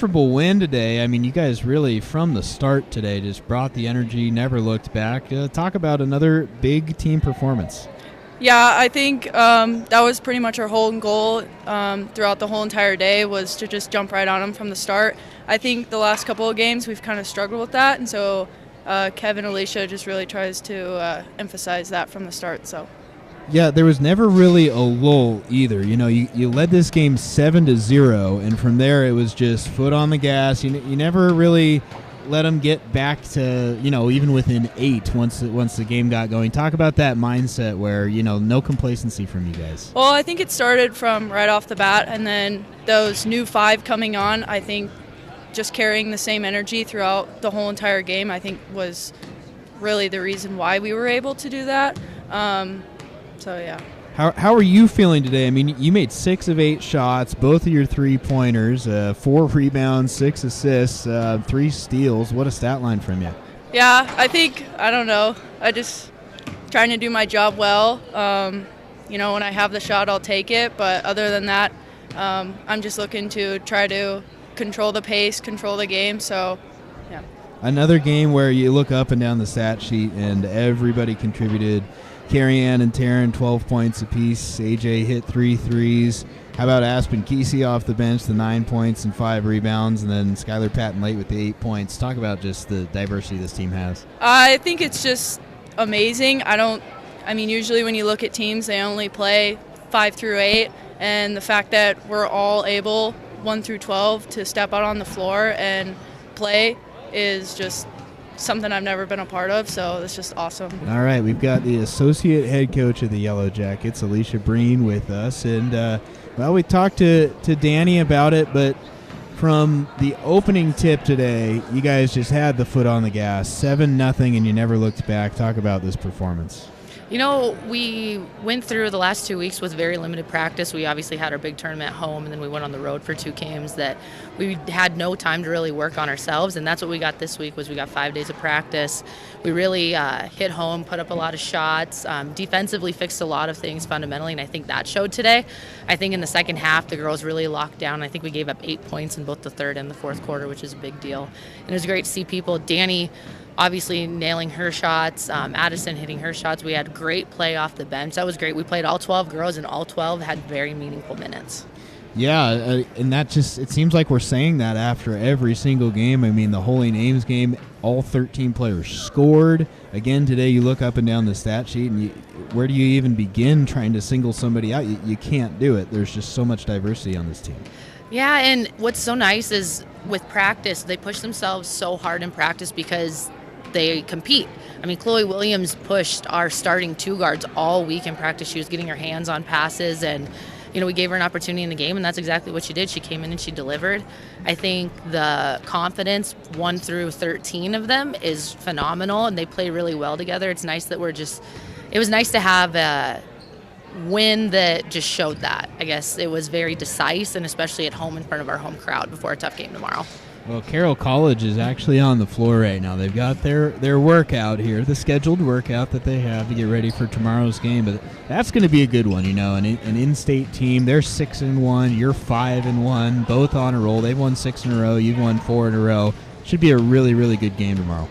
comfortable win today. I mean, you guys really, from the start today, just brought the energy, never looked back. Talk about another big team performance. Yeah, I think that was pretty much our whole goal throughout the whole entire day, was to just jump right on them from the start. I think the last couple of games we've kind of struggled with that, and so Kevin Alisha just really tries to emphasize that from the start. So. Yeah, there was never really a lull either. You know, you led this game 7-0, and from there it was just foot on the gas. You never really let them get back to, even within 8 once the game got going. Talk about that mindset where, no complacency from you guys. Well, I think it started from right off the bat, and then those new 5 coming on, I think just carrying the same energy throughout the whole entire game, I think was really the reason why we were able to do that. So, yeah. How are you feeling today? I mean, you made 6 of 8 shots, both of your 3-pointers, 4 rebounds, 6 assists, 3 steals. What a stat line from you. Yeah, I don't know. I just trying to do my job well. When I have the shot, I'll take it. But other than that, I'm just looking to try to control the pace, control the game. So, yeah. Another game where you look up and down the stat sheet and everybody contributed. Carrie Ann and Taryn, 12 points apiece. AJ hit 3 threes. How about Aspen Kesey off the bench, the 9 points and 5 rebounds, and then Skylar Patton-Late with the 8 points. Talk about just the diversity this team has. I think it's just amazing. Usually when you look at teams, they only play 5 through 8, and the fact that we're all able, 1 through 12, to step out on the floor and play is just something I've never been a part of, so it's just awesome. All right, we've got the associate head coach of the Yellowjackets, Alisha Breen, with us, and we talked to Danny about it, but from the opening tip today, you guys just had the foot on the gas, 7-0, and you never looked back. Talk about this performance. We went through the last 2 weeks with very limited practice. We obviously had our big tournament at home, and then we went on the road for 2 games that we had no time to really work on ourselves, and that's what we got this week. Was we got 5 days of practice. We really hit home, put up a lot of shots, defensively fixed a lot of things fundamentally, and I think that showed today. I think in the second half, the girls really locked down. I think we gave up 8 points in both the third and the fourth quarter, which is a big deal. And it was great to see people. Danny obviously nailing her shots, Addison hitting her shots. We had great play off the bench. That was great. We played all 12 girls, and all 12 had very meaningful minutes. Yeah, and that just, it seems like we're saying that after every single game. I mean, the Holy Names game, all 13 players scored. Again, today you look up and down the stat sheet, and where do you even begin trying to single somebody out? You can't do it. There's just so much diversity on this team. Yeah, and what's so nice is with practice, they push themselves so hard in practice because they compete. I mean, Chloe Williams pushed our starting 2 guards all week in practice. She was getting her hands on passes, and we gave her an opportunity in the game, and that's exactly what she did. She came in and she delivered. I think the confidence, 1 through 13 of them, is phenomenal, and they play really well together. It's nice that it was nice to have a win that just showed that. I guess it was very decisive, and especially at home in front of our home crowd before a tough game tomorrow. Well, Carroll College is actually on the floor right now. They've got their workout here, the scheduled workout that they have to get ready for tomorrow's game. But that's going to be a good one, an in-state team. They're 6-1. You're 5-1. Both on a roll. They've won 6 in a row. You've won 4 in a row. Should be a really, really good game tomorrow.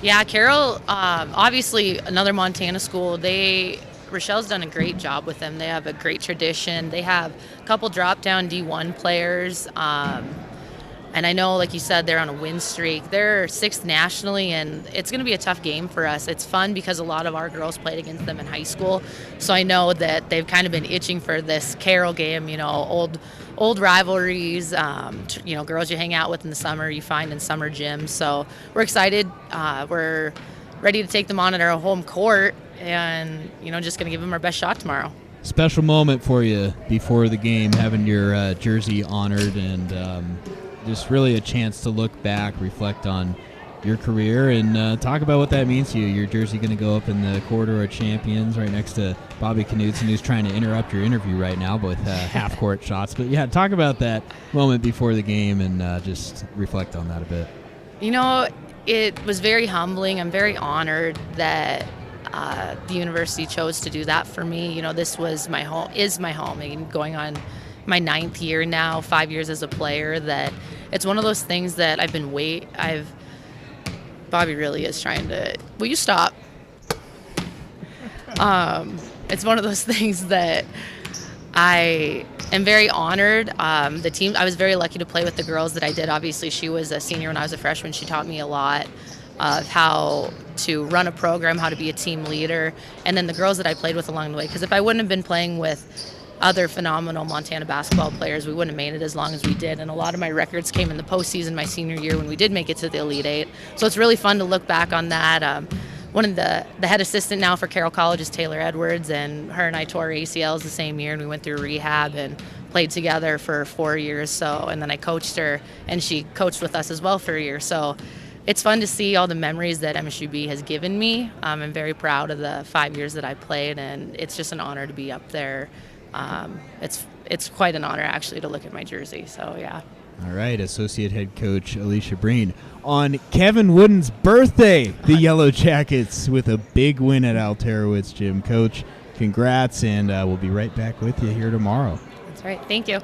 Yeah, Carroll, obviously another Montana school. Rochelle's done a great job with them. They have a great tradition. They have a couple drop-down D1 players. And I know, like you said, they're on a win streak. They're 6th nationally, and it's going to be a tough game for us. It's fun because a lot of our girls played against them in high school. So I know that they've kind of been itching for this Carroll game, old rivalries, girls you hang out with in the summer, you find in summer gyms. So we're excited. We're ready to take them on at our home court and, just going to give them our best shot tomorrow. Special moment for you before the game, having your jersey honored, and just really a chance to look back, reflect on your career, and talk about what that means to you. Your jersey going to go up in the corridor of champions right next to Bobby Knudsen, who's trying to interrupt your interview right now with half-court shots. But, yeah, talk about that moment before the game and just reflect on that a bit. It was very humbling. I'm very honored that the university chose to do that for me. This was my home, is my home. I mean, going on my 9th year now, 5 years as a player, that it's one of those things that Bobby really is trying to, will you stop? It's one of those things that I am very honored. The team, I was very lucky to play with the girls that I did. Obviously, she was a senior when I was a freshman. She taught me a lot of how to run a program, how to be a team leader, and then the girls that I played with along the way. Because if I wouldn't have been playing with other phenomenal Montana basketball players, we wouldn't have made it as long as we did. And a lot of my records came in the postseason my senior year when we did make it to the Elite Eight. So it's really fun to look back on that. One of the head assistant now for Carroll College is Taylor Edwards, and her and I tore ACLs the same year, and we went through rehab and played together for 4 years. So, and then I coached her, and she coached with us as well for a year. So it's fun to see all the memories that MSUB has given me. I'm very proud of the 5 years that I played, and it's just an honor to be up there. It's quite an honor, actually, to look at my jersey. So, yeah. All right, Associate Head Coach Alisha Breen. On Kevin Wooden's birthday, the Yellowjackets with a big win at Alterowitz Gym. Coach, congrats, and we'll be right back with you here tomorrow. That's right. Thank you.